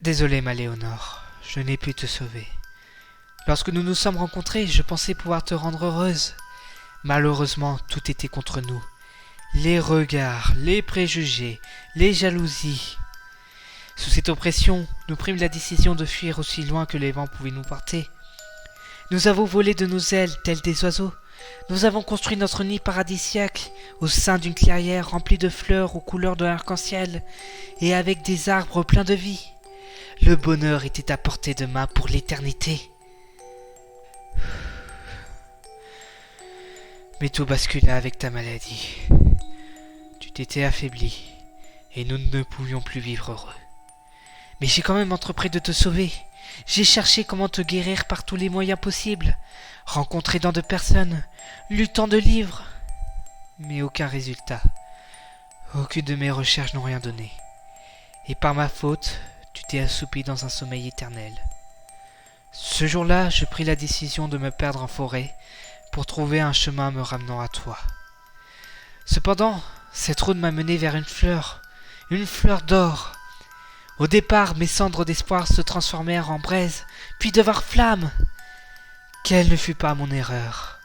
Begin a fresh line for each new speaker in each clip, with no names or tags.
Désolé, ma Léonore, je n'ai pu te sauver. Lorsque nous nous sommes rencontrés, je pensais pouvoir te rendre heureuse. Malheureusement, tout était contre nous. Les regards, les préjugés, les jalousies. Sous cette oppression, nous prîmes la décision de fuir aussi loin que les vents pouvaient nous porter. Nous avons volé de nos ailes, tels des oiseaux. Nous avons construit notre nid paradisiaque au sein d'une clairière remplie de fleurs aux couleurs de l'arc-en-ciel et avec des arbres pleins de vie. Le bonheur était à portée de main pour l'éternité. Mais tout bascula avec ta maladie. Tu t'étais affaibli et nous ne pouvions plus vivre heureux. Mais j'ai quand même entrepris de te sauver. J'ai cherché comment te guérir par tous les moyens possibles, rencontré tant de personnes, lu tant de livres, mais aucun résultat. Aucune de mes recherches n'ont rien donné. Et par ma faute, tu t'es assoupi dans un sommeil éternel. Ce jour-là, je pris la décision de me perdre en forêt pour trouver un chemin me ramenant à toi. Cependant, cette route m'a mené vers une fleur d'or. Au départ, mes cendres d'espoir se transformèrent en braise, puis devinrent flammes. Quelle ne fut pas mon erreur?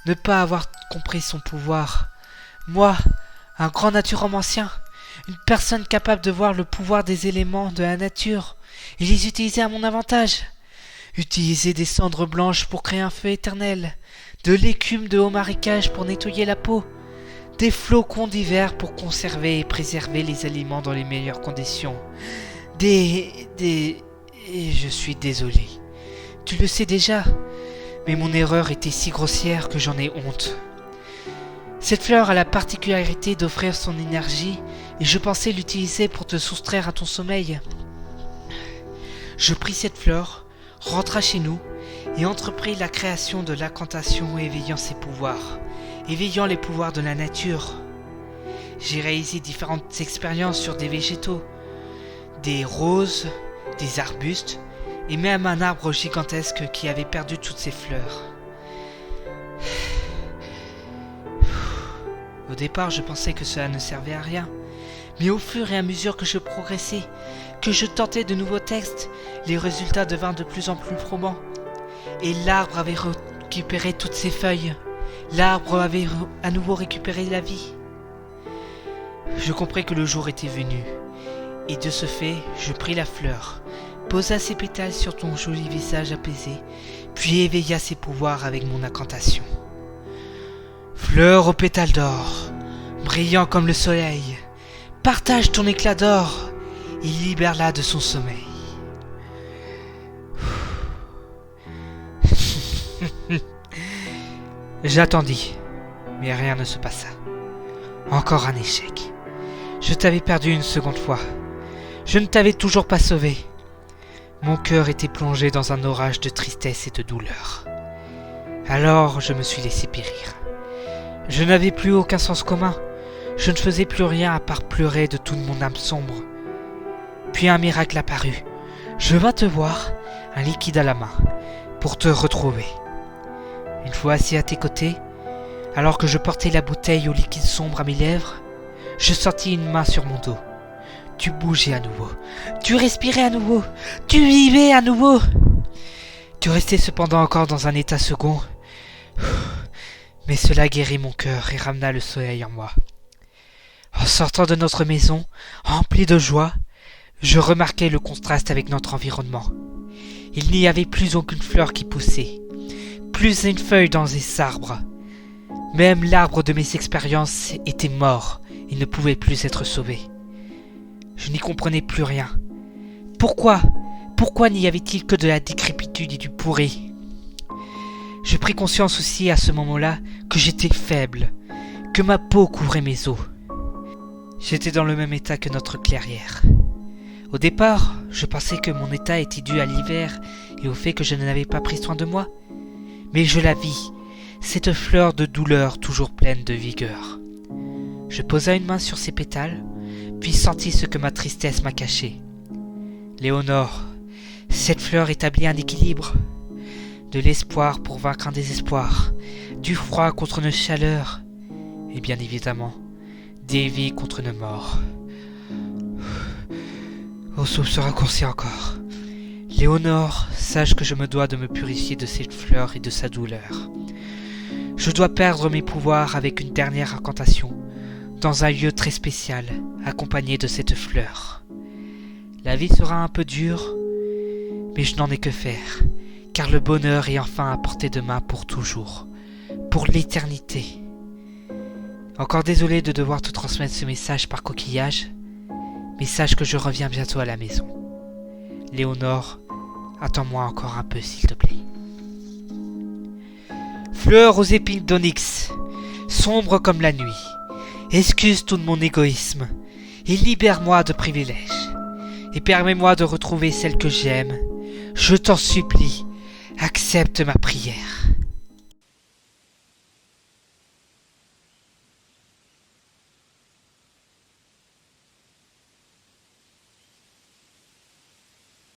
Ne pas avoir compris son pouvoir. Moi, un grand naturomancien, une personne capable de voir le pouvoir des éléments de la nature et les utiliser à mon avantage. Utiliser des cendres blanches pour créer un feu éternel, de l'écume de haut marécage pour nettoyer la peau, des flocons d'hiver pour conserver et préserver les aliments dans les meilleures conditions. Et je suis désolé. Tu le sais déjà, mais mon erreur était si grossière que j'en ai honte. Cette fleur a la particularité d'offrir son énergie et je pensais l'utiliser pour te soustraire à ton sommeil. Je pris cette fleur, rentra chez nous et entrepris la création de l'incantation éveillant ses pouvoirs, éveillant les pouvoirs de la nature. J'ai réalisé différentes expériences sur des végétaux, des roses, des arbustes et même un arbre gigantesque qui avait perdu toutes ses fleurs. Au départ, je pensais que cela ne servait à rien, mais au fur et à mesure que je progressais, que je tentais de nouveaux textes, les résultats devinrent de plus en plus probants. Et l'arbre avait récupéré toutes ses feuilles. L'arbre avait à nouveau récupéré la vie. Je compris que le jour était venu. Et de ce fait, je pris la fleur, posa ses pétales sur ton joli visage apaisé, puis éveilla ses pouvoirs avec mon incantation. Fleur aux pétales d'or, brillant comme le soleil, partage ton éclat d'or et libère-la de son sommeil. J'attendis, mais rien ne se passa. Encore un échec. Je t'avais perdu une seconde fois. Je ne t'avais toujours pas sauvé. Mon cœur était plongé dans un orage de tristesse et de douleur. Alors je me suis laissé périr. Je n'avais plus aucun sens commun. Je ne faisais plus rien à part pleurer de toute mon âme sombre. Puis un miracle apparut. Je vins te voir, un liquide à la main, pour te retrouver. Une fois assis à tes côtés, alors que je portais la bouteille au liquide sombre à mes lèvres, je sentis une main sur mon dos. Tu bougeais à nouveau, tu respirais à nouveau, tu vivais à nouveau. Tu restais cependant encore dans un état second, mais cela guérit mon cœur et ramena le soleil en moi. En sortant de notre maison, rempli de joie, je remarquai le contraste avec notre environnement. Il n'y avait plus aucune fleur qui poussait, plus une feuille dans les arbres. Même l'arbre de mes expériences était mort et ne pouvait plus être sauvé. Je n'y comprenais plus rien. Pourquoi n'y avait-il que de la décrépitude et du pourri? Je pris conscience aussi à ce moment-là que j'étais faible, que ma peau couvrait mes os. J'étais dans le même état que notre clairière. Au départ, je pensais que mon état était dû à l'hiver et au fait que je n'avais pas pris soin de moi. Mais je la vis, cette fleur de douleur toujours pleine de vigueur. Je posai une main sur ses pétales, puis sentis ce que ma tristesse m'a caché. Léonore, cette fleur établit un équilibre. De l'espoir pour vaincre un désespoir, du froid contre une chaleur, et bien évidemment, des vies contre une mort. Ô souffle se raccourcit encore. Léonore, sache que je me dois de me purifier de cette fleur et de sa douleur. Je dois perdre mes pouvoirs avec une dernière incantation, dans un lieu très spécial, accompagné de cette fleur. La vie sera un peu dure, mais je n'en ai que faire, car le bonheur est enfin à portée de main pour toujours, pour l'éternité. Encore désolé de devoir te transmettre ce message par coquillage, mais sache que je reviens bientôt à la maison. Léonore, attends-moi encore un peu s'il te plaît. Fleur aux épines d'onyx, sombre comme la nuit, excuse tout mon égoïsme et libère-moi de privilèges, et permets-moi de retrouver celle que j'aime. Je t'en supplie, accepte ma prière.